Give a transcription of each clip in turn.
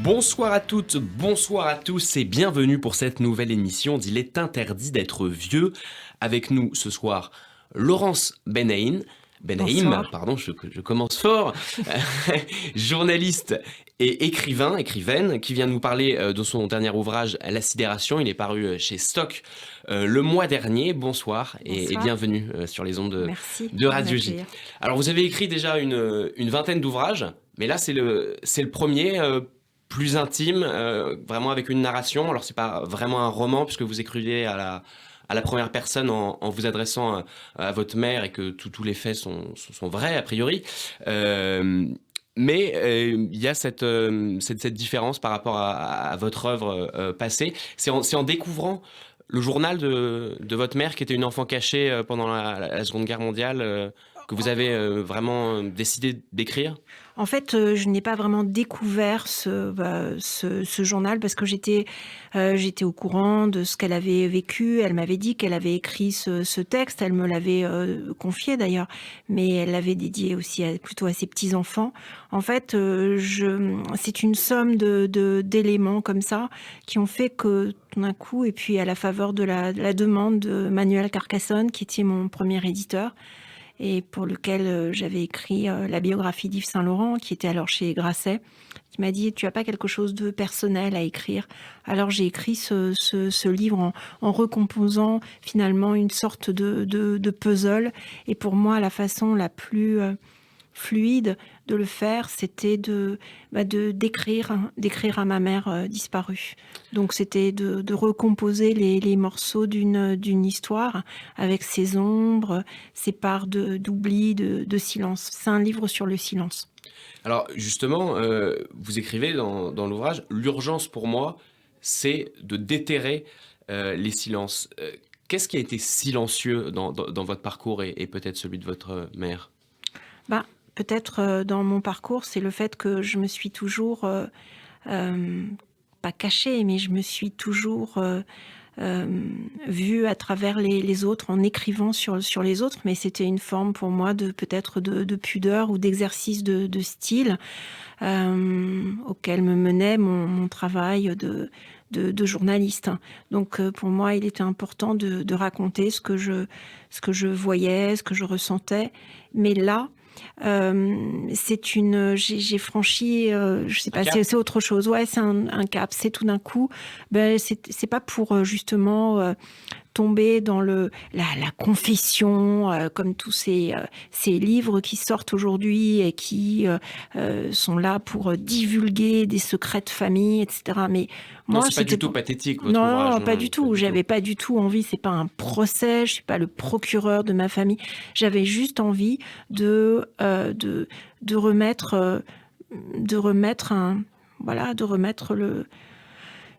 Bonsoir à toutes, bonsoir à tous et bienvenue pour cette nouvelle émission d'Il est interdit d'être vieux. Avec nous ce soir, Laurence Benaïm, Bonsoir. pardon, je commence fort, journaliste et écrivaine, qui vient nous parler de son dernier ouvrage La Sidération. Il est paru chez Stock le mois dernier. Bonsoir et Bonsoir. bienvenue sur les ondes Merci de de Radio J. m'accueillir. Alors vous avez écrit déjà une vingtaine d'ouvrages, mais là c'est le premier plus intime, vraiment avec une narration. Alors c'est pas vraiment un roman puisque vous écrivez à la première personne en vous adressant à votre mère et que tous les faits sont vrais a priori. Mais il y a cette différence par rapport à votre œuvre passée. C'est en découvrant le journal de votre mère qui était une enfant cachée pendant la Seconde Guerre mondiale que vous avez vraiment décidé d'écrire. En fait, je n'ai pas vraiment découvert ce journal parce que j'étais au courant de ce qu'elle avait vécu. Elle m'avait dit qu'elle avait écrit ce texte. Elle me l'avait confié d'ailleurs, mais elle l'avait dédié aussi plutôt à ses petits-enfants. En fait, c'est une somme d'éléments comme ça qui ont fait que tout d'un coup, et puis à la faveur de la demande de Manuel Carcassonne, qui était mon premier éditeur, et pour lequel j'avais écrit la biographie d'Yves Saint-Laurent, qui était alors chez Grasset, qui m'a dit « Tu as pas quelque chose de personnel à écrire ?» Alors j'ai écrit ce livre en recomposant finalement une sorte de puzzle. Et pour moi, la façon la plus fluide de le faire, c'était d'écrire à ma mère disparue. Donc c'était de recomposer les morceaux d'une histoire avec ses ombres, ses parts d'oubli, de silence. C'est un livre sur le silence. Alors justement, vous écrivez dans l'ouvrage, l'urgence pour moi, c'est de déterrer les silences. Qu'est-ce qui a été silencieux dans votre parcours et peut-être celui de votre mère? Bah, peut-être dans mon parcours, c'est le fait que je me suis toujours, pas cachée, mais je me suis toujours vue à travers les autres en écrivant sur les autres, mais c'était une forme pour moi peut-être de pudeur ou d'exercice de style auquel me menait mon travail de journaliste. Donc pour moi, il était important de raconter ce que je voyais, ce que je ressentais. Mais là, j'ai franchi, je sais Un pas, cap? c'est autre chose. Ouais, c'est un cap. C'est tout d'un coup, c'est pas pour justement tomber dans la confession, comme tous ces livres qui sortent aujourd'hui et qui sont là pour divulguer des secrets de famille, etc. Mais Non, moi, c'est pas c'était du tout pas... pathétique votre ouvrage, Non, pas non, du pas tout. du tout. J'avais pas du tout envie. C'est pas un procès. Je suis pas le procureur de ma famille. J'avais juste envie de euh, de de remettre de remettre un voilà, de remettre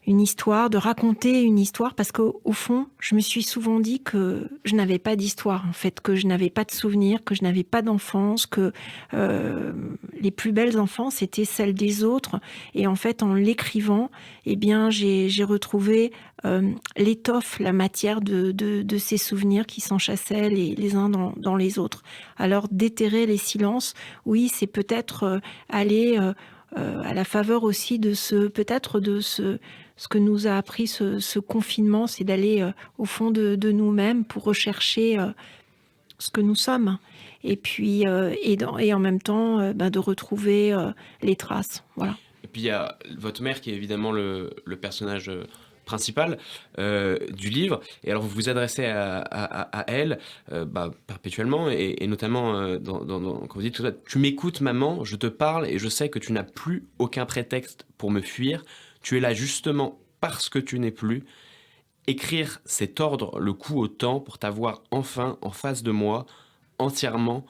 une histoire, de raconter une histoire, parce qu'au fond, je me suis souvent dit que je n'avais pas d'histoire, en fait, que je n'avais pas de souvenirs, que je n'avais pas d'enfance, que les plus belles enfances étaient celles des autres. Et en fait, en l'écrivant, eh bien, j'ai retrouvé l'étoffe, la matière de ces souvenirs qui s'enchassaient les uns dans les autres. Alors, déterrer les silences, oui, c'est peut-être aller à la faveur aussi de ce que nous a appris ce confinement, c'est d'aller au fond de nous-mêmes pour rechercher ce que nous sommes. Et puis, et en même temps, de retrouver les traces. Voilà. Et puis il y a votre mère qui est évidemment le personnage principal du livre. Et alors vous vous adressez à elle perpétuellement et notamment quand vous dites tout ça, tu m'écoutes maman, je te parle et je sais que tu n'as plus aucun prétexte pour me fuir. Tu es là justement parce que tu n'es plus. Écrire, c'est tordre le cou au temps pour t'avoir enfin en face de moi, entièrement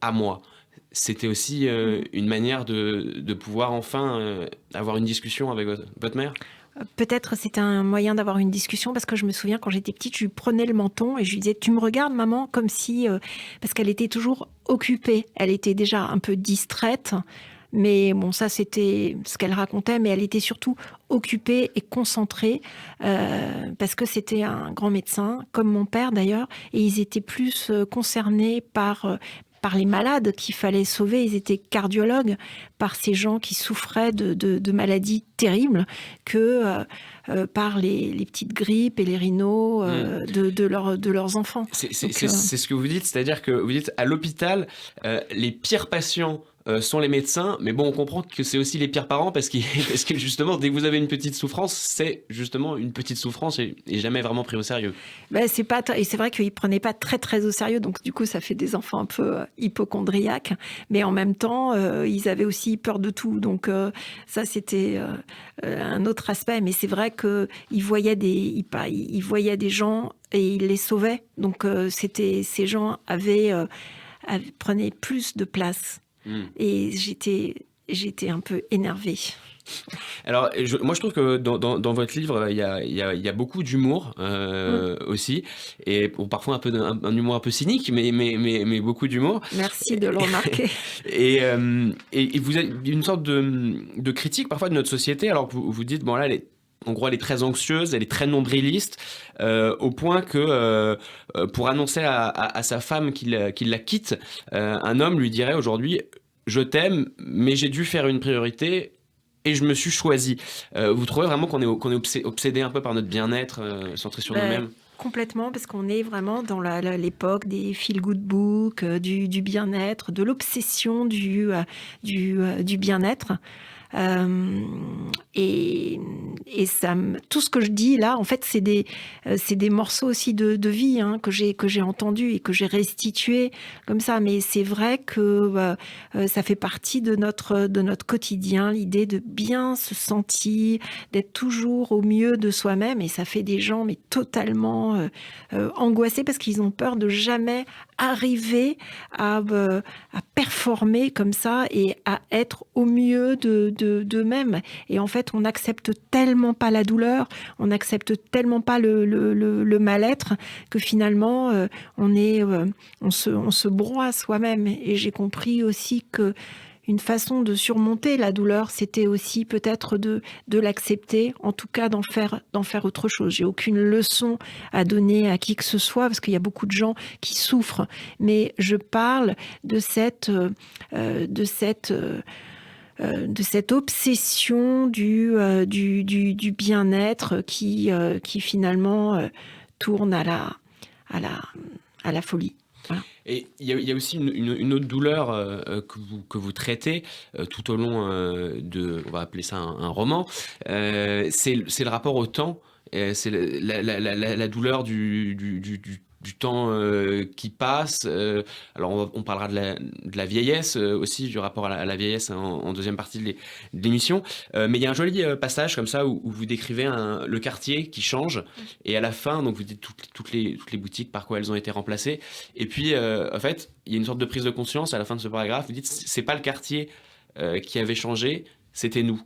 à moi. C'était aussi une manière de pouvoir enfin avoir une discussion avec votre mère. Peut-être c'était un moyen d'avoir une discussion, parce que je me souviens quand j'étais petite, je lui prenais le menton et je lui disais « Tu me regardes maman ?» comme si... parce qu'elle était toujours occupée, elle était déjà un peu distraite, mais bon, ça c'était ce qu'elle racontait, mais elle était surtout occupée et concentrée parce que c'était un grand médecin, comme mon père d'ailleurs, et ils étaient plus concernés par les malades qu'il fallait sauver. Ils étaient cardiologues, par ces gens qui souffraient de maladies terribles, que par les petites grippes et les rhinos de leurs enfants. C'est ce que vous dites, c'est-à-dire que vous dites à l'hôpital, les pires patients sont les médecins, mais bon, on comprend que c'est aussi les pires parents parce que justement, dès que vous avez une petite souffrance, c'est justement une petite souffrance et jamais vraiment pris au sérieux. Ben, et c'est vrai qu'ils ne prenaient pas très très au sérieux, donc du coup ça fait des enfants un peu hypocondriaques, mais en même temps ils avaient aussi peur de tout, donc ça c'était un autre aspect, mais c'est vrai qu'ils voyaient ils voyaient des gens et ils les sauvaient, donc ces gens prenaient plus de place. Et j'étais un peu énervée. Alors, moi, je trouve que dans votre livre, il y a beaucoup d'humour aussi, et bon, parfois un humour un peu cynique, mais beaucoup d'humour. Merci de le remarquer. Et vous avez une sorte de critique parfois de notre société. Alors, vous dites, bon là, en gros, elle est très anxieuse, elle est très nombriliste, au point que pour annoncer à sa femme qu'il la quitte, un homme lui dirait aujourd'hui « Je t'aime, mais j'ai dû faire une priorité et je me suis choisi ». Vous trouvez vraiment qu'on est obsédé un peu par notre bien-être, centré sur nous-mêmes ? Complètement, parce qu'on est vraiment dans l'époque des feel-good books, du bien-être, de l'obsession du bien-être. Et tout ce que je dis là, en fait, c'est des morceaux aussi de vie que j'ai entendus et que j'ai restitués comme ça. Mais c'est vrai que ça fait partie de notre quotidien, l'idée de bien se sentir, d'être toujours au mieux de soi-même. Et ça fait des gens mais totalement angoissés parce qu'ils ont peur de jamais arriver à performer comme ça et à être au mieux d'eux-mêmes. Et en fait, on n'accepte tellement pas la douleur, on n'accepte tellement pas le mal-être que finalement, on se broie soi-même. Et j'ai compris aussi que une façon de surmonter la douleur, c'était aussi peut-être de l'accepter, en tout cas d'en faire autre chose. J'ai aucune leçon à donner à qui que ce soit, parce qu'il y a beaucoup de gens qui souffrent, mais je parle de cette obsession du bien-être qui finalement tourne à la folie. Voilà. Et il y a aussi une autre douleur que vous traitez tout au long on va appeler ça un roman, c'est le rapport au temps, c'est la douleur du temps qui passe. Alors on parlera de la vieillesse aussi, du rapport à la vieillesse en deuxième partie de l'émission. Mais il y a un joli passage comme ça où vous décrivez le quartier qui change, et à la fin, donc vous dites toutes les boutiques par quoi elles ont été remplacées. Et puis en fait, il y a une sorte de prise de conscience à la fin de ce paragraphe. Vous dites c'est pas le quartier qui avait changé, c'était nous.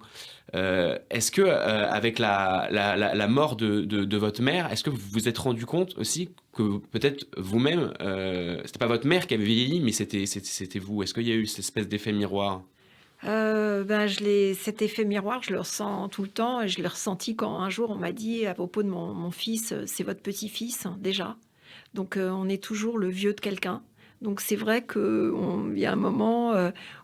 Est-ce que avec la mort de votre mère, est-ce que vous vous êtes rendu compte aussi que peut-être vous-même, c'était pas votre mère qui avait vieilli, mais c'était vous? Est-ce qu'il y a eu cette espèce d'effet miroir? Cet effet miroir, je le ressens tout le temps, et je l'ai ressenti quand un jour on m'a dit à propos de mon fils, c'est votre petit-fils déjà. Donc on est toujours le vieux de quelqu'un. Donc c'est vrai qu'il y a un moment,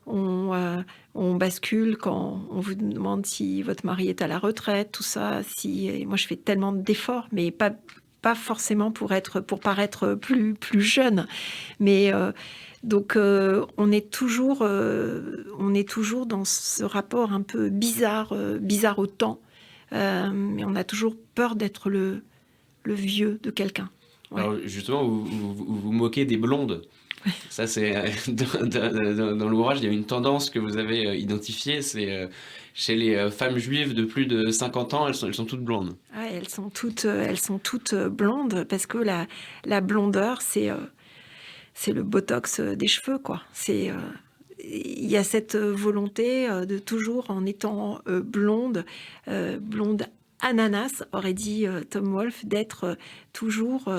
on bascule quand on vous demande si votre mari est à la retraite, tout ça. Et moi je fais tellement d'efforts, mais pas forcément pour paraître plus jeune. Mais donc on est toujours dans ce rapport un peu bizarre au temps. Mais on a toujours peur d'être le vieux de quelqu'un. Ouais. Alors justement, vous moquez des blondes. Ça, c'est dans l'ouvrage, il y a une tendance que vous avez identifiée, c'est chez les femmes juives de plus de 50 ans, elles sont toutes blondes. Ouais, elles sont toutes blondes, parce que la blondeur, c'est le botox des cheveux, quoi. Il y a cette volonté de toujours, en étant blonde ananas, aurait dit Tom Wolfe, d'être toujours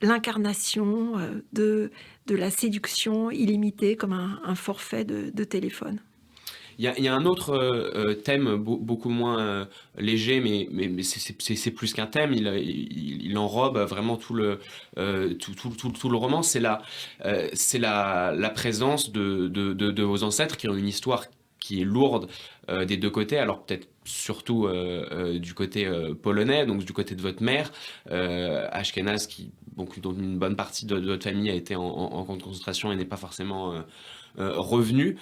l'incarnation de la séduction illimitée, comme un forfait de téléphone. Il y a un autre thème beaucoup moins léger, mais c'est plus qu'un thème. Il enrobe vraiment tout le roman. C'est la présence de vos ancêtres qui ont une histoire qui est lourde des deux côtés. Alors peut-être surtout du côté polonais, donc du côté de votre mère, Ashkenaz, dont une bonne partie de votre famille a été en camp de concentration et n'est pas forcément revenue.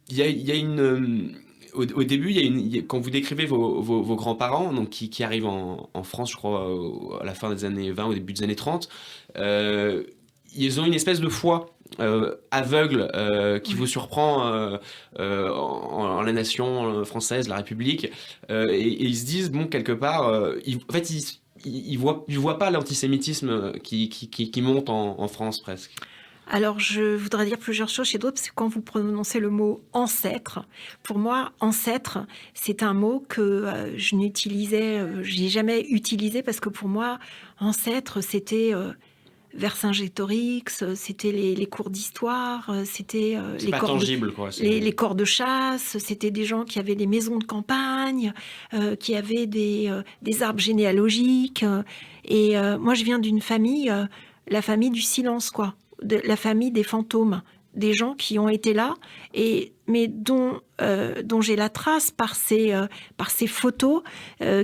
Il y a une au début, quand vous décrivez vos grands-parents, donc qui arrivent en France, je crois, à la fin des années 20, au début des années 30, ils ont une espèce de foi aveugle qui vous surprend en la nation française, la République, et ils se disent, bon, quelque part, en fait, ils voient pas l'antisémitisme qui monte en France presque. Alors, je voudrais dire plusieurs choses chez d'autres, parce que quand vous prononcez le mot ancêtre, pour moi, ancêtre, c'est un mot que j'ai jamais utilisé, parce que pour moi, ancêtre, c'était Vercingétorix, c'était les cours d'histoire, c'était C'est pas tangible, quoi. les corps de chasse, c'était des gens qui avaient des maisons de campagne, qui avaient des arbres généalogiques. Et moi, je viens d'une famille, la famille du silence, quoi. La famille des fantômes, des gens qui ont été là, mais dont j'ai la trace par ces photos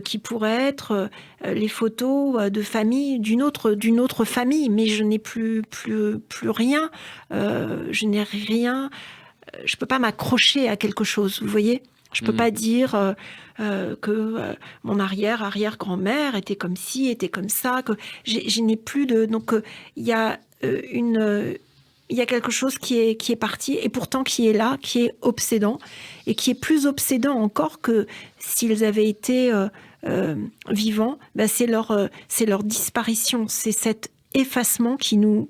qui pourraient être les photos de famille d'une autre famille, mais je n'ai plus rien, je n'ai rien, je peux pas m'accrocher à quelque chose, vous voyez. Je peux pas dire que mon arrière-grand-mère était comme ci, était comme ça, que je n'ai plus de... Donc il y a il y a quelque chose qui est parti, et pourtant qui est là, qui est obsédant, et qui est plus obsédant encore que s'ils avaient été vivants. Ben c'est leur disparition, c'est cet effacement qui nous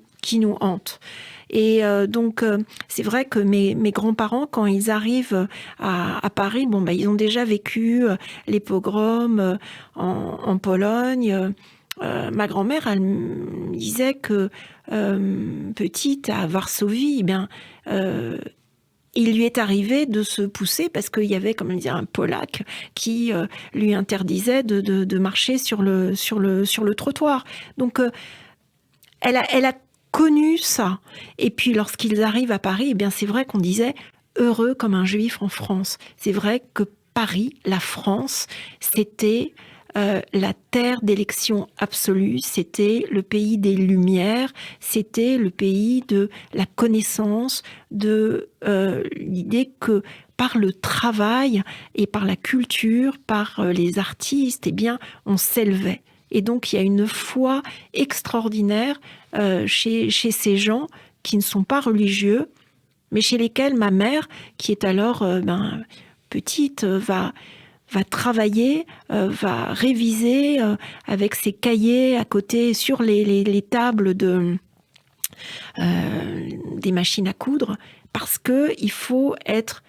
hante. Et donc, c'est vrai que mes grands-parents, quand ils arrivent à Paris, bon, ben, ils ont déjà vécu les pogroms en Pologne. Ma grand-mère, elle me disait que petite, à Varsovie, eh bien, il lui est arrivé de se pousser parce qu'il y avait, comme elle disait, un Polac qui lui interdisait de marcher sur le trottoir. Donc, elle a connu ça. Et puis, lorsqu'ils arrivent à Paris, eh bien, c'est vrai qu'on disait « heureux comme un juif en France ». C'est vrai que Paris, la France, c'était la terre d'élection absolue, c'était le pays des Lumières, c'était le pays de la connaissance, de l'idée que par le travail et par la culture, par les artistes, eh bien, on s'élevait. Et donc, il y a une foi extraordinaire chez ces gens qui ne sont pas religieux, mais chez lesquels ma mère, qui est alors petite, va travailler, va réviser avec ses cahiers à côté sur les tables des machines à coudre, parce qu'il faut être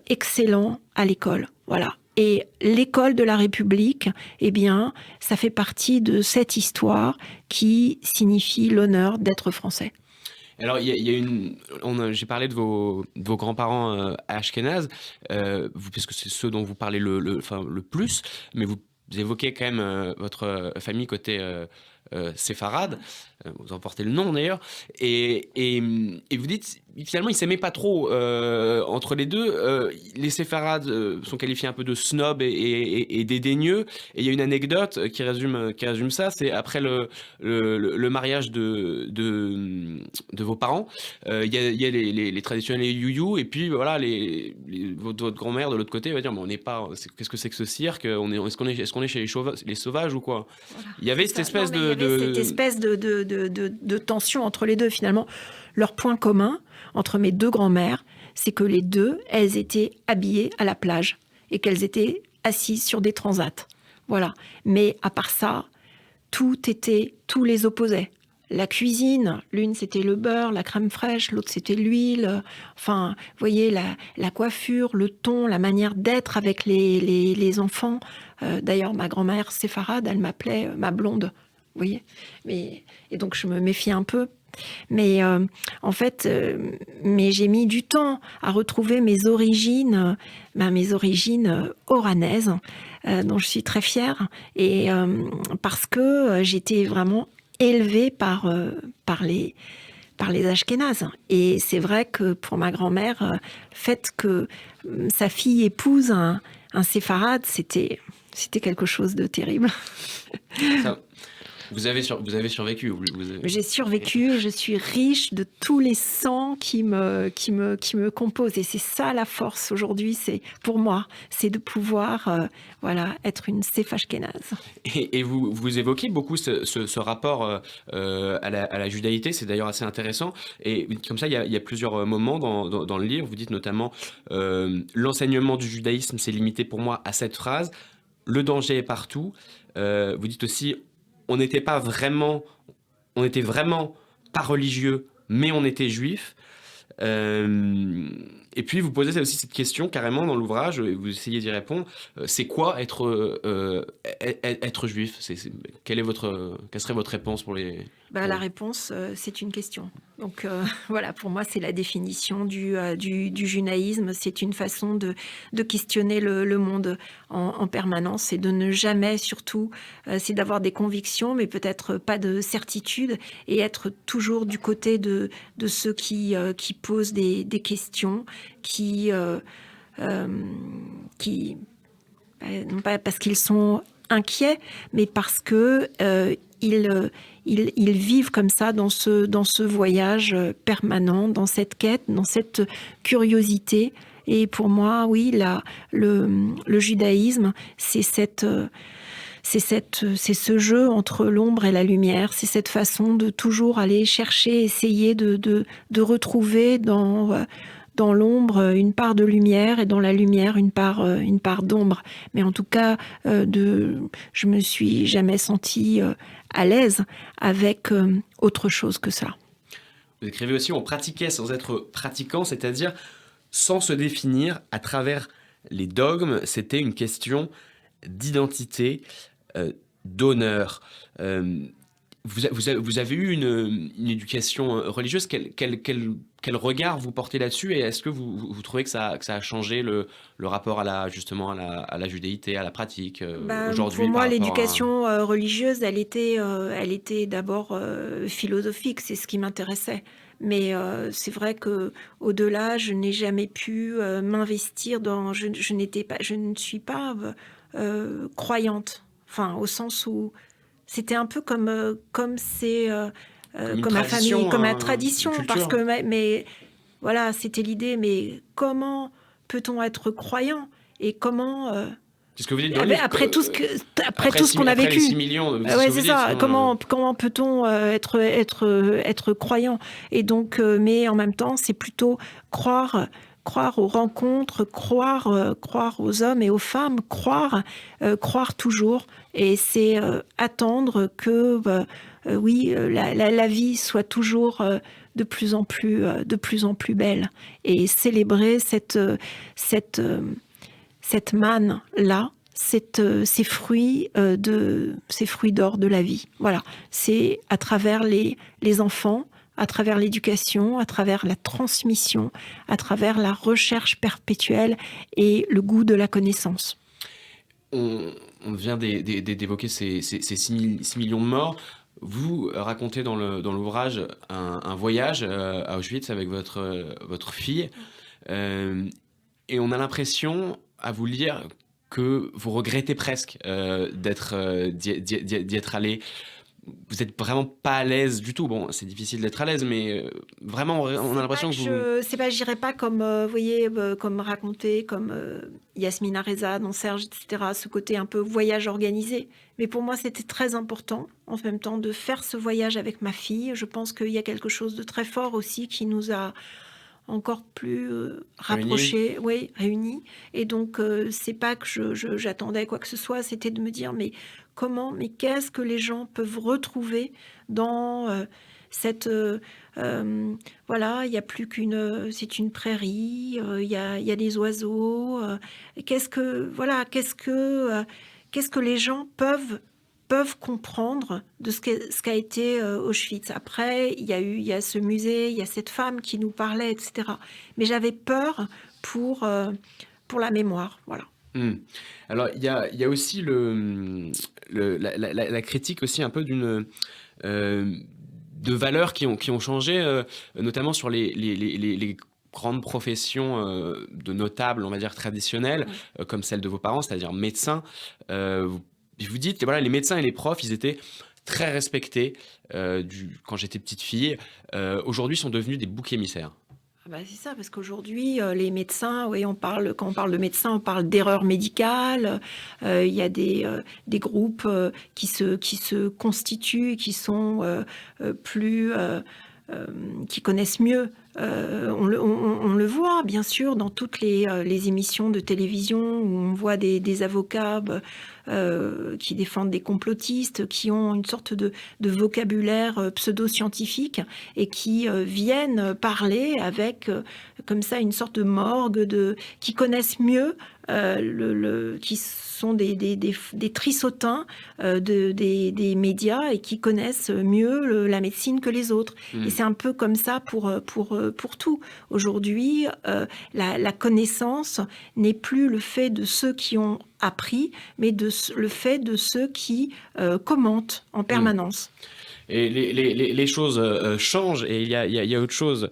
excellent à l'école. Voilà. Et l'école de la République, eh bien, ça fait partie de cette histoire qui signifie l'honneur d'être français. Alors, j'ai parlé de vos grands-parents ashkénazes, puisque c'est ceux dont vous parlez le plus, mais vous évoquez quand même votre famille côté séfarade, vous en portez le nom d'ailleurs, et vous dites, finalement, ils ne s'aimaient pas trop entre les deux. Les séfarades sont qualifiés un peu de snob et dédaigneux, et il y a une anecdote qui résume ça, c'est après le mariage de vos parents, il y a les traditionnels you-you, et puis voilà, votre grand-mère de l'autre côté va dire, mais on n'est pas, qu'est-ce que c'est que ce cirque, est-ce qu'on est chez les sauvages ou quoi? Voilà, il y avait cette espèce de tension entre les deux, finalement. Leur point commun entre mes deux grands-mères, c'est que les deux, elles étaient habillées à la plage et qu'elles étaient assises sur des transats. Voilà. Mais à part ça, tout les opposait. La cuisine, l'une c'était le beurre, la crème fraîche, l'autre c'était l'huile. Enfin, vous voyez, la coiffure, le ton, la manière d'être avec les enfants. D'ailleurs, ma grand-mère séfarade, elle m'appelait ma blonde. Vous voyez. Et donc, je me méfie un peu Mais en fait, mais j'ai mis du temps à retrouver mes origines oranaises, dont je suis très fière, et parce que j'étais vraiment élevée par les Ashkénazes. Et c'est vrai que pour ma grand-mère, le fait que sa fille épouse un séfarade, c'était quelque chose de terrible. Ça, vous avez survécu. J'ai survécu et je suis riche de tous les sangs qui me composent. Et c'est ça la force aujourd'hui, c'est pour moi, c'est de pouvoir voilà, être une séfashkénaze. Et vous évoquez beaucoup ce rapport à la judaïté, c'est d'ailleurs assez intéressant. Et comme ça, il y a plusieurs moments dans le livre. Vous dites notamment l'enseignement du judaïsme s'est limité pour moi à cette phrase. Le danger est partout. Vous dites aussi on était vraiment pas religieux, mais on était juif. Et puis vous posez aussi cette question carrément dans l'ouvrage, et vous essayez d'y répondre. C'est quoi être juif? Quelle serait votre réponse pour les... La réponse, c'est une question. Donc voilà, pour moi, c'est la définition du judaïsme. C'est une façon de questionner le monde en permanence et de ne jamais, surtout, c'est d'avoir des convictions, mais peut-être pas de certitude, et être toujours du côté de ceux qui posent des questions, qui non pas parce qu'ils sont inquiets, mais parce que ils vivent comme ça dans ce voyage permanent, dans cette quête, dans cette curiosité. Et pour moi, oui, le judaïsme, c'est ce jeu entre l'ombre et la lumière. C'est cette façon de toujours aller chercher, essayer de retrouver dans l'ombre une part de lumière et dans la lumière une part d'ombre. Mais en tout cas, je me suis jamais sentie à l'aise avec autre chose que ça. Vous écrivez aussi, on pratiquait sans être pratiquant, c'est-à-dire sans se définir à travers les dogmes. C'était une question d'identité, d'honneur. Vous avez eu une éducation religieuse. Quel regard vous portez là-dessus, et est-ce que vous trouvez que ça a changé le rapport justement à la judéité, à la pratique aujourd'hui? Pour moi, l'éducation religieuse, elle était d'abord philosophique, c'est ce qui m'intéressait. Mais c'est vrai que au-delà, je n'ai jamais pu m'investir dans. Je ne suis pas croyante. Enfin, au sens où c'était un peu comme c'est comme ma famille, comme ma tradition, parce que mais voilà, c'était l'idée. Mais comment peut-on être croyant et comment c'est ce que vous dites dans le livre, après tout ce qu'on a vécu. Les 6 millions, ouais, c'est ça. Comment peut-on être croyant? Et donc, mais en même temps, c'est plutôt croire aux rencontres, croire aux hommes et aux femmes, croire toujours. Et c'est attendre que, oui, la vie soit toujours de plus en plus belle, et célébrer cette manne-là, ces fruits d'or de la vie. Voilà, c'est à travers les enfants, à travers l'éducation, à travers la transmission, à travers la recherche perpétuelle et le goût de la connaissance. On vient d'évoquer ces 6 millions de morts. Vous racontez dans l'ouvrage un voyage à Auschwitz avec votre fille, et on a l'impression, à vous lire, que vous regrettez presque d'y être allé. Vous n'êtes vraiment pas à l'aise du tout. Bon, c'est difficile d'être à l'aise, mais vraiment, on a l'impression que vous... J'irai pas comme, vous voyez, comme raconté, comme Yasmina Reza dans Serge, etc., ce côté un peu voyage organisé. Mais pour moi, c'était très important, en même temps, de faire ce voyage avec ma fille. Je pense qu'il y a quelque chose de très fort aussi qui nous a encore plus rapprochés, oui, réunis. Et donc, c'est pas que j'attendais quoi que ce soit, c'était de me dire, mais qu'est-ce que les gens peuvent retrouver dans cette... voilà, il n'y a plus c'est une prairie, il y a des oiseaux. Qu'est-ce que les gens peuvent peuvent comprendre de ce qu'a été Auschwitz. Après, il y a ce musée, il y a cette femme qui nous parlait, etc. Mais j'avais peur pour la mémoire, voilà. Alors, il y a aussi la critique aussi un peu de valeurs qui ont changé, notamment sur les grandes professions de notables, on va dire traditionnelles, comme celle de vos parents, c'est-à-dire médecins. Vous dites que voilà, les médecins et les profs, ils étaient très respectés quand j'étais petite fille. Aujourd'hui, sont devenus des boucs émissaires. C'est ça, parce qu'aujourd'hui, les médecins, oui, quand on parle de médecins, on parle d'erreurs médicales. Il y a des groupes qui se constituent, qui sont qui connaissent mieux. On le voit, bien sûr, dans toutes les émissions de télévision où on voit des avocats qui défendent des complotistes, qui ont une sorte de vocabulaire pseudo-scientifique et qui viennent parler avec, comme ça, une sorte de morgue, qui connaissent mieux, qui sont des trissotins des médias et qui connaissent mieux la médecine que les autres. Et c'est un peu comme ça pour tout. Aujourd'hui, la connaissance n'est plus le fait de ceux qui ont appris, mais le fait de ceux qui commentent en permanence. Et les choses changent, et il y a autre chose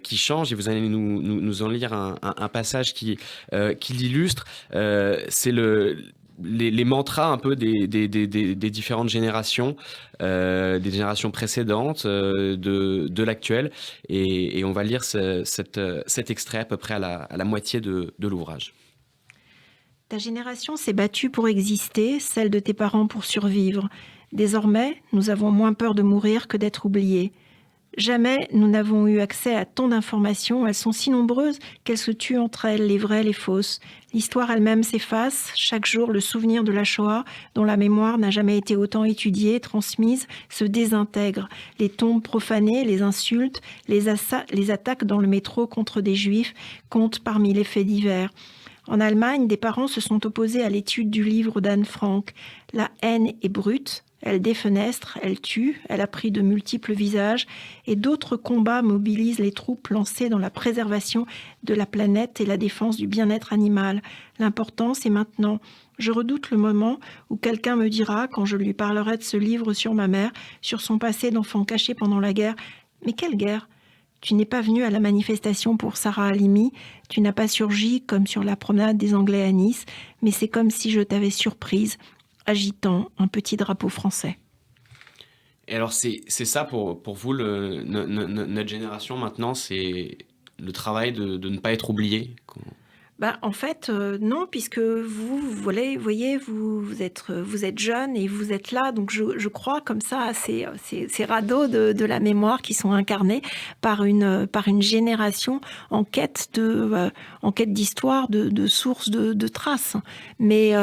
qui change, et vous allez nous en lire un passage qui l'illustre. C'est les mantras un peu des différentes générations, des générations précédentes, de l'actuel, et on va lire cet extrait à peu près à la moitié de l'ouvrage. Ta génération s'est battue pour exister, celle de tes parents pour survivre. Désormais, nous avons moins peur de mourir que d'être oubliés. Jamais nous n'avons eu accès à tant d'informations, elles sont si nombreuses qu'elles se tuent entre elles, les vraies, les fausses. L'histoire elle-même s'efface, chaque jour le souvenir de la Shoah, dont la mémoire n'a jamais été autant étudiée, transmise, se désintègre. Les tombes profanées, les insultes, les attaques dans le métro contre des juifs comptent parmi les faits divers. En Allemagne, des parents se sont opposés à l'étude du livre d'Anne Frank. La haine est brute, elle défenestre, elle tue, elle a pris de multiples visages, et d'autres combats mobilisent les troupes lancées dans la préservation de la planète et la défense du bien-être animal. L'important, c'est maintenant. Je redoute le moment où quelqu'un me dira, quand je lui parlerai de ce livre sur ma mère, sur son passé d'enfant caché pendant la guerre, « Mais quelle guerre ? Tu n'es pas venu à la manifestation pour Sarah Halimi, tu n'as pas surgi comme sur la promenade des Anglais à Nice, mais c'est comme si je t'avais surprise, agitant un petit drapeau français. » Et alors c'est ça pour vous, notre génération maintenant, c'est le travail de ne pas être oublié. En fait, non, puisque vous voyez, vous êtes jeune et vous êtes là, donc je crois comme ça à ces radeaux de la mémoire qui sont incarnés par une génération en quête d'histoire, de sources, de traces. Mais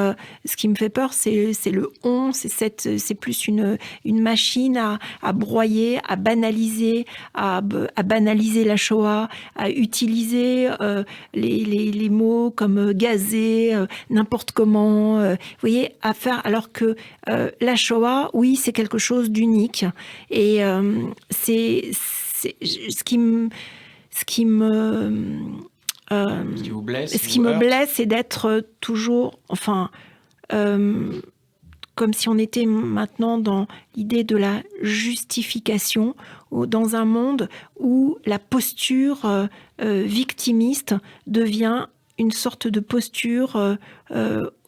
ce qui me fait peur, c'est le on, c'est plus une machine à broyer, à banaliser la Shoah, à utiliser les mots comme gazé, n'importe comment, vous voyez, à faire, alors que la Shoah, oui, c'est quelque chose d'unique. Et c'est ce qui me blesse, c'est d'être toujours, comme si on était maintenant dans l'idée de la justification, ou dans un monde où la posture victimiste devient une sorte de posture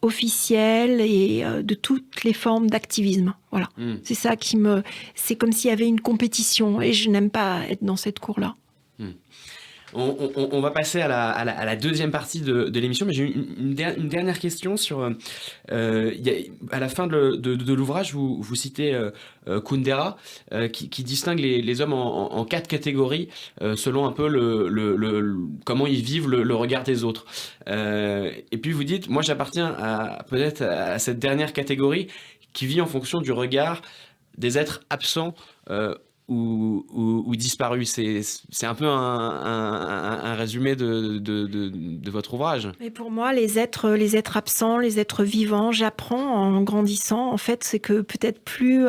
officielle et de toutes les formes d'activisme. Voilà. C'est ça c'est comme s'il y avait une compétition, et je n'aime pas être dans cette cour-là. On va passer à la deuxième partie de l'émission, mais j'ai une dernière question sur... à la fin de l'ouvrage, vous citez Kundera, qui distingue les hommes en 4 catégories, selon un peu comment ils vivent le regard des autres. Et puis vous dites, moi j'appartiens peut-être à cette dernière catégorie qui vit en fonction du regard des êtres absents ou disparus. C'est un peu un résumé de votre ouvrage. Et pour moi, les êtres absents, les êtres vivants, j'apprends en grandissant, en fait, c'est que peut-être plus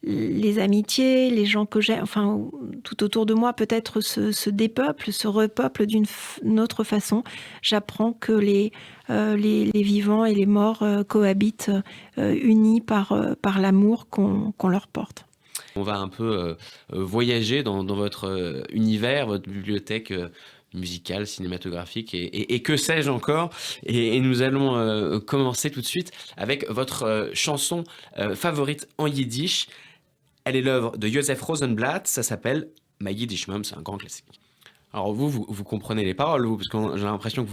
les amitiés, les gens que j'ai, enfin, tout autour de moi, peut-être se dépeuplent, se repeuplent d'une autre façon. J'apprends que les vivants et les morts cohabitent unis par l'amour qu'on leur porte. On va un peu voyager dans votre univers, votre bibliothèque musicale, cinématographique et que sais-je encore. Et nous allons commencer tout de suite avec votre chanson favorite en yiddish. Elle est l'œuvre de Joseph Rosenblatt, ça s'appelle Ma Yiddish Mom, c'est un grand classique. Alors vous comprenez les paroles, vous, parce que j'ai l'impression que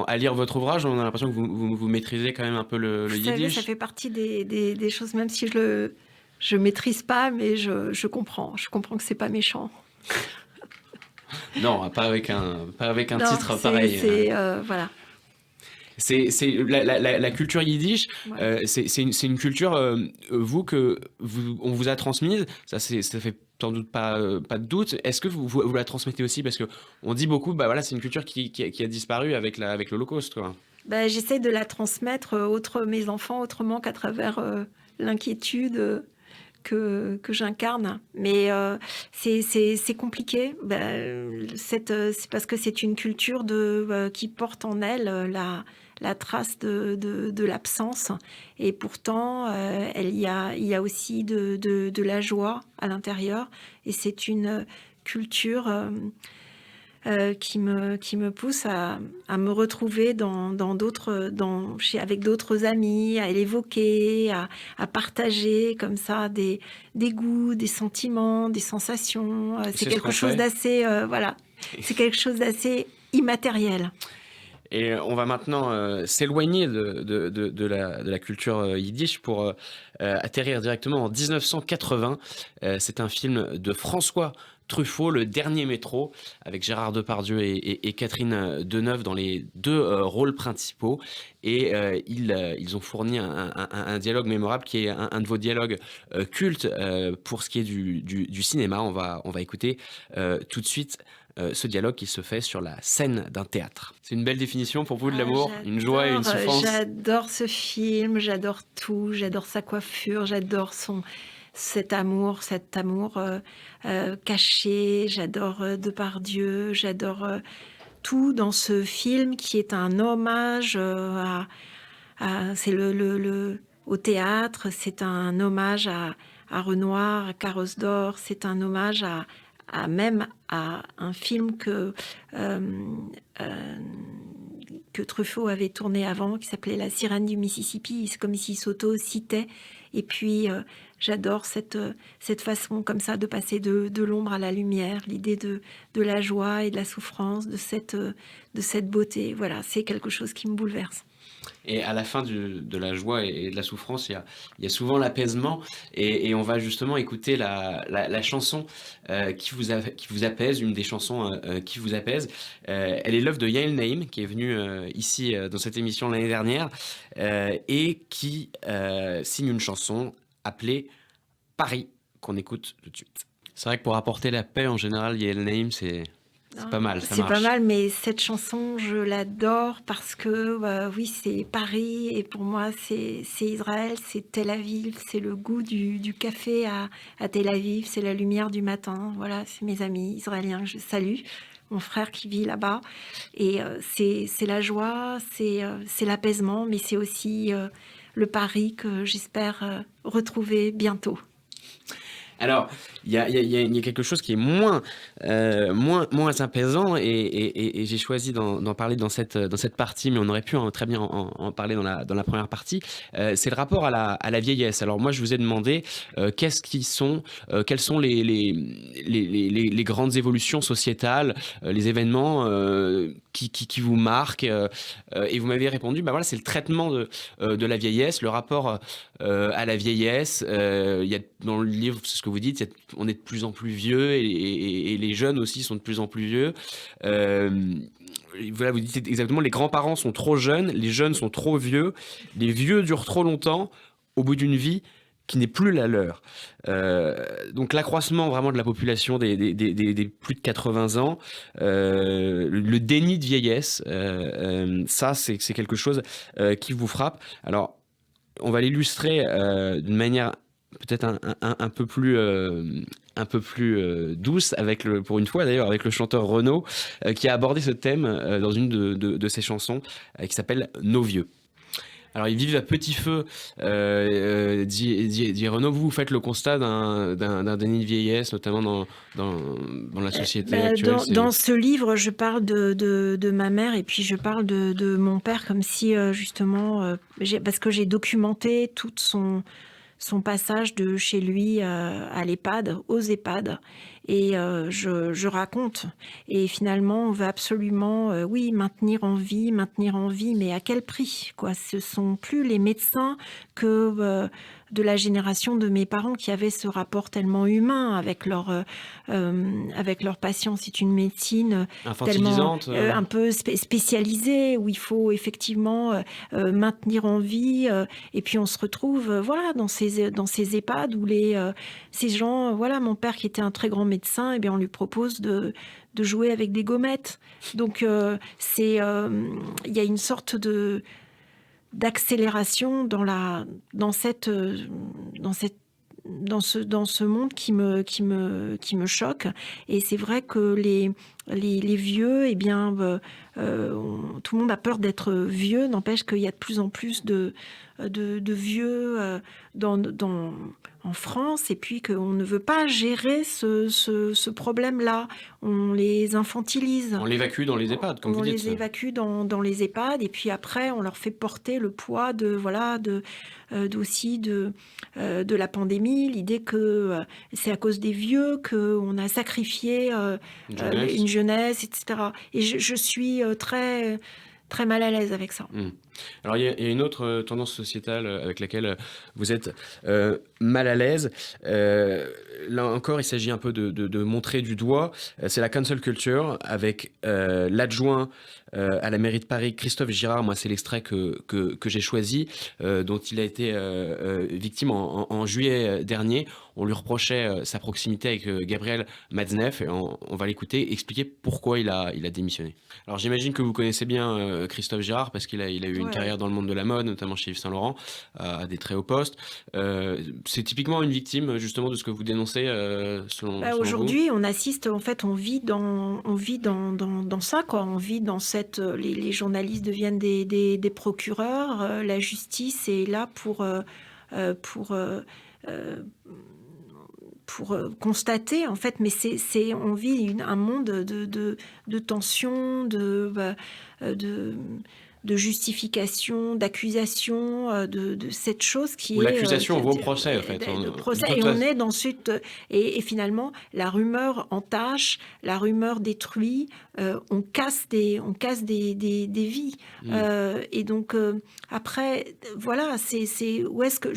à lire votre ouvrage, on a l'impression que vous maîtrisez quand même un peu le Vous savez, yiddish. ça fait partie des choses, même si je maîtrise pas, mais je comprends. Je comprends que c'est pas méchant. Non, pas avec un Non, titre pareil. Voilà. C'est la culture yiddish, Ouais. c'est une culture, on vous a transmise, ça fait sans doute pas de doute. Est-ce que vous la transmettez aussi? Parce qu'on dit beaucoup, bah voilà, c'est une culture qui a disparu avec l'Holocauste, quoi. Ben, j'essaie de la transmettre mes enfants autrement qu'à travers l'inquiétude que j'incarne. Mais c'est compliqué. C'est parce que c'est une culture qui porte en elle la trace de l'absence. Et pourtant, il y a aussi de la joie à l'intérieur. Et c'est une culture qui me pousse à me retrouver avec d'autres amis, à l'évoquer, à partager comme ça des goûts, des sentiments, des sensations. C'est quelque chose d'assez, voilà, c'est quelque chose d'assez immatériel. Et on va maintenant s'éloigner de la culture yiddish pour atterrir directement en 1980. C'est un film de François Truffaut, Le Dernier Métro, avec Gérard Depardieu et Catherine Deneuve dans les deux rôles principaux. Et ils ont fourni un dialogue mémorable qui est un de vos dialogues cultes pour ce qui est du cinéma. On va écouter tout de suite ce dialogue qui se fait sur la scène d'un théâtre. C'est une belle définition pour vous de l'amour, une joie et une souffrance. J'adore ce film, j'adore tout, j'adore sa coiffure, j'adore cet amour caché, j'adore Depardieu, j'adore tout dans ce film qui est un hommage c'est au théâtre, c'est un hommage à Renoir, à Carrosse d'Or, c'est un hommage même à un film que Truffaut avait tourné avant, qui s'appelait La Sirène du Mississippi. C'est comme s'il s'auto-citait. Et puis, j'adore cette façon comme ça de passer de l'ombre à la lumière, l'idée de la joie et de la souffrance, de cette beauté. Voilà, c'est quelque chose qui me bouleverse. Et à la fin de la joie et de la souffrance, il y a souvent l'apaisement. Et on va justement écouter la chanson qui vous apaise, une des chansons qui vous apaise. Elle est l'œuvre de Yael Naïm, qui est venue ici dans cette émission l'année dernière, et qui signe une chanson appelée Paris, qu'on écoute tout de suite. C'est vrai que pour apporter la paix, en général, Yael Naïm, c'est pas mal, ça marche. C'est pas mal, mais cette chanson, je l'adore parce que, oui, c'est Paris et pour moi, c'est Israël, c'est Tel Aviv, c'est le goût du café à Tel Aviv, c'est la lumière du matin. Voilà, c'est mes amis israéliens que je salue, mon frère qui vit là-bas. Et c'est la joie, c'est l'apaisement, mais c'est aussi le Paris que j'espère retrouver bientôt. Alors, il y a quelque chose qui est moins apaisant et j'ai choisi d'en parler dans cette partie, mais on aurait pu très bien en parler dans la première partie. C'est le rapport à la vieillesse. Alors moi, je vous ai demandé quelles sont les grandes évolutions sociétales, les événements qui vous marquent, et vous m'avez répondu, bah voilà, c'est le traitement de la vieillesse, le rapport à la vieillesse. Il y a dans le livre, c'est ce que vous dites, on est de plus en plus vieux et les jeunes aussi sont de plus en plus vieux. Voilà, vous dites exactement, les grands-parents sont trop jeunes, les jeunes sont trop vieux, les vieux durent trop longtemps. Au bout d'une vie, qui n'est plus la leur. Donc l'accroissement vraiment de la population des plus de 80 ans, le déni de vieillesse, ça c'est quelque chose qui vous frappe. Alors on va l'illustrer d'une manière peut-être un peu plus douce, pour une fois d'ailleurs, avec le chanteur Renaud, qui a abordé ce thème dans une de ses chansons, qui s'appelle Nos vieux. Alors ils vivent à petit feu, dit Renaud. Vous faites le constat d'un déni de vieillesse, notamment dans la société actuelle. Dans ce livre, je parle de ma mère et puis je parle de mon père comme si justement, parce que j'ai documenté tout son passage de chez lui à l'EHPAD, aux EHPAD. Et je raconte. Et finalement, on veut absolument, oui, maintenir en vie, mais à quel prix, quoi? Ce sont plus les médecins que de la génération de mes parents qui avaient ce rapport tellement humain avec leurs patients. C'est une médecine tellement un peu spécialisée où il faut effectivement maintenir en vie. Et puis on se retrouve, voilà, dans ces EHPAD où ces gens, voilà, mon père qui était un très grand médecin, eh bien on lui propose de jouer avec des gommettes. Donc il y a une sorte d'accélération dans ce monde qui me choque. Et c'est vrai que les vieux, eh bien, tout le monde a peur d'être vieux. N'empêche qu'il y a de plus en plus de vieux en France, et puis qu'on ne veut pas gérer ce problème-là. On les infantilise. On l'évacue dans les EHPAD, comme vous dites. On les évacue dans les EHPAD, et puis après, on leur fait porter le poids aussi de la pandémie, l'idée que c'est à cause des vieux qu'on a sacrifié une jeunesse, etc. Et je suis très, très mal à l'aise avec ça. Alors il y a une autre tendance sociétale avec laquelle vous êtes mal à l'aise. Là encore, il s'agit un peu de montrer du doigt. C'est la cancel culture avec l'adjoint à la mairie de Paris, Christophe Girard. Moi, c'est l'extrait que j'ai choisi, dont il a été victime en juillet dernier. On lui reprochait sa proximité avec Gabriel Matzneff, et on va l'écouter expliquer pourquoi il a démissionné. Alors j'imagine que vous connaissez bien Christophe Girard, parce qu'il a eu une carrière dans le monde de la mode, notamment chez Yves Saint Laurent, à des très hauts postes. C'est typiquement une victime justement de ce que vous dénoncez selon aujourd'hui, on assiste, en fait, on vit dans ça, quoi. On vit dans les journalistes deviennent des procureurs, la justice est là pour constater, en fait, mais on vit un monde de tension, de justification, d'accusation, de cette chose qui est... L'accusation vaut procès, en fait. Et on est dans et finalement, la rumeur entache, la rumeur détruit, on casse des vies. Et donc, après, voilà, c'est où est-ce que...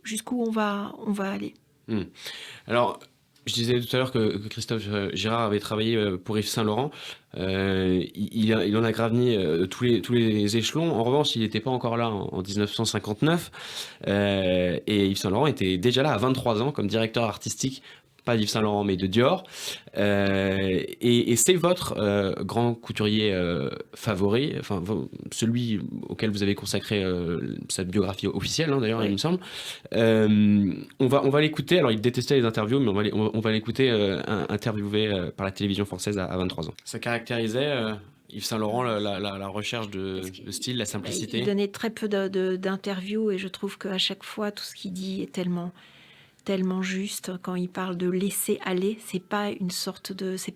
Jusqu'où on va aller. Alors, je disais tout à l'heure que Christophe Girard avait travaillé pour Yves Saint Laurent. Il en a gravi tous les échelons. En revanche, il n'était pas encore là en 1959. Et Yves Saint Laurent était déjà là à 23 ans comme directeur artistique, pas d'Yves Saint Laurent mais de Dior. Et c'est votre grand couturier favori, enfin celui auquel vous avez consacré cette biographie officielle, hein, d'ailleurs, il me semble. On va l'écouter. Alors il détestait les interviews, mais on va l'écouter interviewé par la télévision française à 23 ans. Ça caractérisait Yves Saint Laurent, la recherche de style, la simplicité. Il donnait très peu d'interviews, et je trouve qu'à chaque fois tout ce qu'il dit est tellement juste. Quand il parle de laisser aller, c'est pas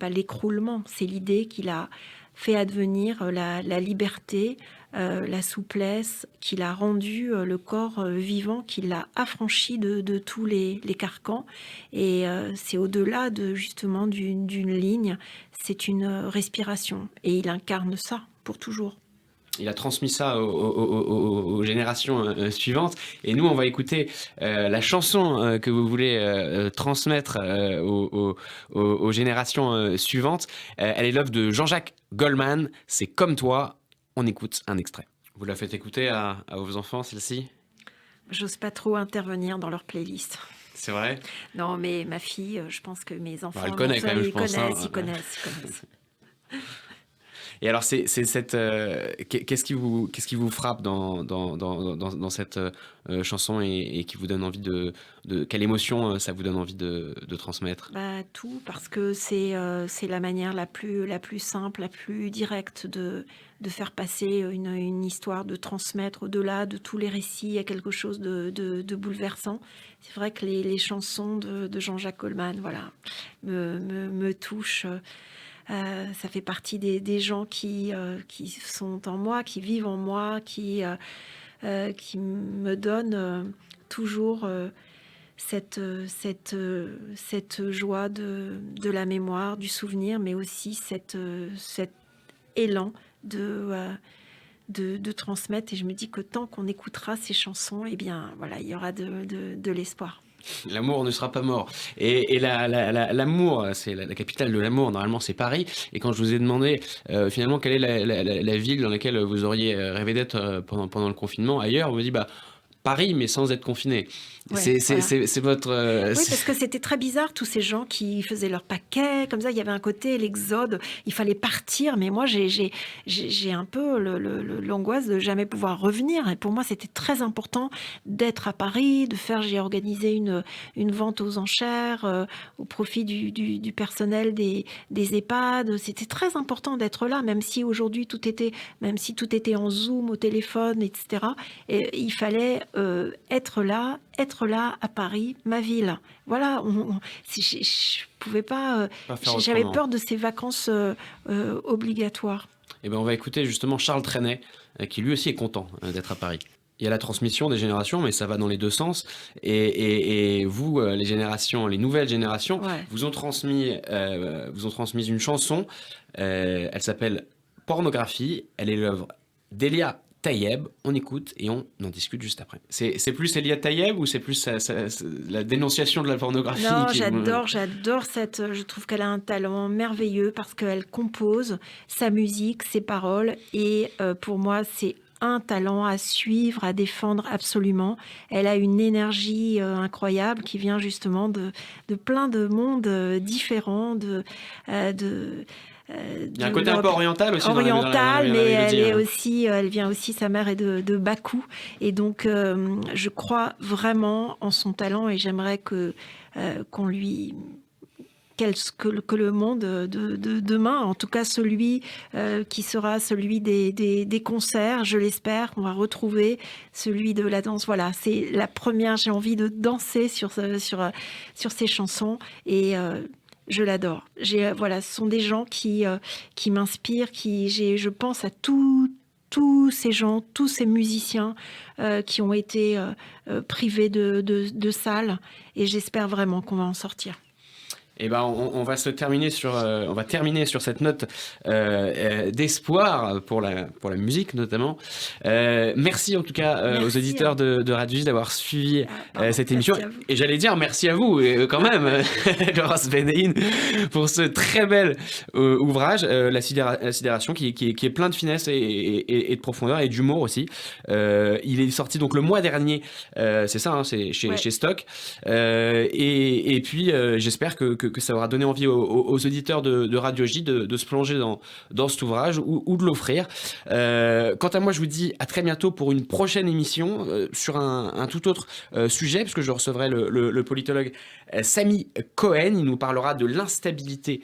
l'écroulement, c'est l'idée qu'il a fait advenir la liberté, la souplesse, qu'il a rendu le corps vivant, qu'il l'a affranchi de tous les carcans. Et c'est au-delà justement d'une ligne, c'est une respiration. Et il incarne ça pour toujours. Il a transmis ça aux générations suivantes. Et nous, on va écouter la chanson que vous voulez transmettre aux générations suivantes. Elle est l'œuvre de Jean-Jacques Goldman. C'est Comme toi. On écoute un extrait. Vous la faites écouter à vos enfants, celle-ci ? J'ose pas trop intervenir dans leur playlist. C'est vrai? Non, mais ma fille, je pense que mes enfants, Elle connaît quand même, je ils pense. Hein. connaissent, ils connaissent. Et alors, c'est cette, qu'est-ce qui vous frappe dans cette chanson et qui vous donne envie quelle émotion ça vous donne envie de transmettre? Bah, tout, parce que c'est la manière la plus simple, la plus directe de faire passer une histoire, de transmettre au-delà de tous les récits à quelque chose de bouleversant. C'est vrai que les chansons de Jean-Jacques Goldman, voilà, me touchent. Ça fait partie des gens qui sont en moi, qui vivent en moi, qui me donnent toujours cette joie de la mémoire, du souvenir, mais aussi cet élan de transmettre. Et je me dis que tant qu'on écoutera ces chansons, eh bien, voilà, il y aura de l'espoir. L'amour ne sera pas mort. Et l'amour, c'est la capitale de l'amour, normalement c'est Paris. Et quand je vous ai demandé finalement quelle est la ville dans laquelle vous auriez rêvé d'être pendant le confinement ailleurs, vous m'avez dit bah, Paris, mais sans être confiné. Ouais, voilà. C'est votre... Oui, parce que c'était très bizarre, tous ces gens qui faisaient leur paquet, comme ça, il y avait un côté, l'exode, il fallait partir, mais moi, j'ai un peu l'angoisse de jamais pouvoir revenir, et pour moi, c'était très important d'être à Paris, j'ai organisé une vente aux enchères au profit du personnel des EHPAD, c'était très important d'être là, même si aujourd'hui, tout était en Zoom, au téléphone, etc., et il fallait être là à Paris, ma ville. Voilà, je pouvais pas. J'avais peur de ces vacances obligatoires. Eh ben, on va écouter justement Charles Trenet, qui lui aussi est content d'être à Paris. Il y a la transmission des générations, mais ça va dans les deux sens. Et vous, les nouvelles générations, Ouais. vous ont transmis une chanson. Elle s'appelle Pornographie. Elle est l'œuvre d'Elia Tayeb. On écoute et on en discute juste après. C'est plus Elia Tayeb ou c'est plus la dénonciation de la pornographie? Non, j'adore cette. Je trouve qu'elle a un talent merveilleux parce qu'elle compose sa musique, ses paroles, et pour moi, c'est un talent à suivre, à défendre absolument. Elle a une énergie incroyable qui vient justement de plein de mondes différents, il y a un côté un peu oriental aussi. Oriental, mais mélodie, elle vient aussi, sa mère est de Bakou. Et donc, je crois vraiment en son talent et j'aimerais que le monde de demain, en tout cas celui qui sera celui des concerts, je l'espère, qu'on va retrouver celui de la danse. Voilà, c'est la première, j'ai envie de danser sur ces chansons et je l'adore. Voilà, ce sont des gens qui m'inspirent, je pense à tous ces gens, tous ces musiciens qui ont été privés de salles et j'espère vraiment qu'on va en sortir. Eh ben, on va terminer sur cette note d'espoir pour la musique notamment. Merci en tout cas aux auditeurs de Radio J d'avoir suivi cette émission. Et j'allais dire merci à vous quand même, Laurence Benehin, pour ce très bel ouvrage, La sidération, qui est plein de finesse et de profondeur et d'humour aussi. Il est sorti donc le mois dernier, c'est ça, hein, c'est chez Stock. Et puis j'espère que ça aura donné envie aux auditeurs de Radio J de se plonger dans cet ouvrage ou de l'offrir. Quant à moi, je vous dis à très bientôt pour une prochaine émission sur un tout autre sujet, puisque je recevrai le politologue Sami Cohen. Il nous parlera de l'instabilité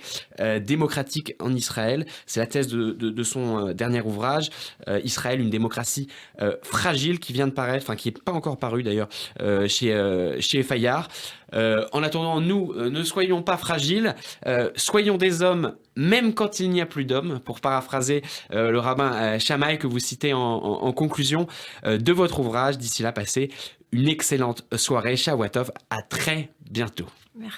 démocratique en Israël. C'est la thèse de son dernier ouvrage, Israël, une démocratie fragile, qui vient de paraître, enfin qui n'est pas encore paru d'ailleurs, chez Fayard. En attendant, nous, ne soyons pas fragiles, soyons des hommes même quand il n'y a plus d'hommes, pour paraphraser le rabbin Shammai que vous citez en conclusion de votre ouvrage. D'ici là, passez une excellente soirée. Shavuot Tov, à très bientôt. Merci.